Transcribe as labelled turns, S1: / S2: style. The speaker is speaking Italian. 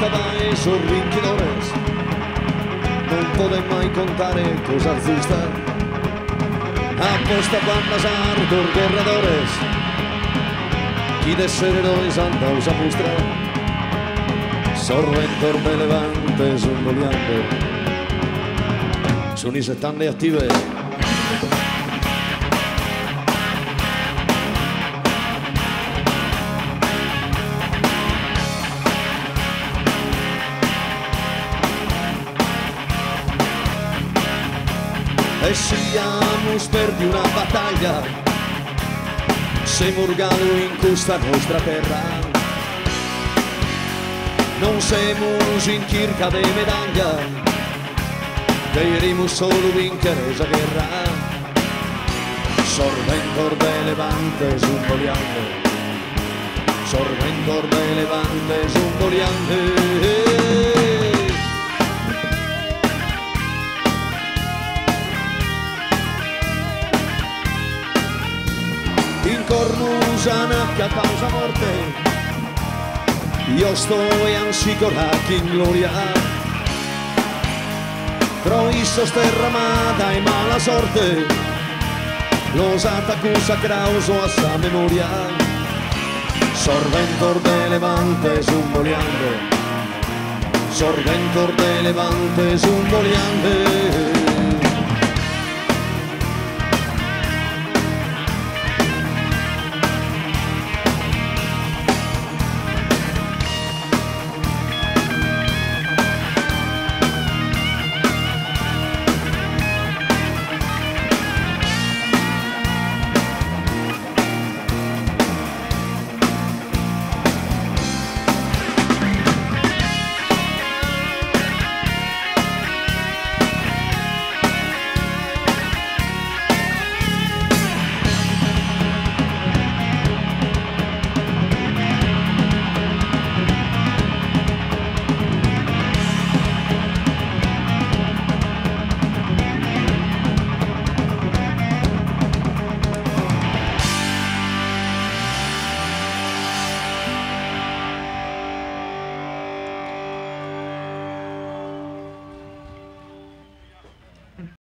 S1: dai sorrintidores, non podem mai contare cosas justas. Aposta quan nasar dos guerradores, qui de ser herois andaus a mostrar. Sorrentor de levantes un goliante, sono i 70 attive. E siamo perdi una battaglia, siamo organo in questa nostra terra, non siamo in cerca di medaglia, diremo solo vincere esa guerra. Sorventor de levantes un goliante, sorventor de levantes un goliante. In cornusana che a causa morte, io sto ansicurati in gloria. Troisso sterramata e mala sorte, los atacusa crauso a sa memoria. Sorventor de levantes un goliante, sorventor de levantes un goliante.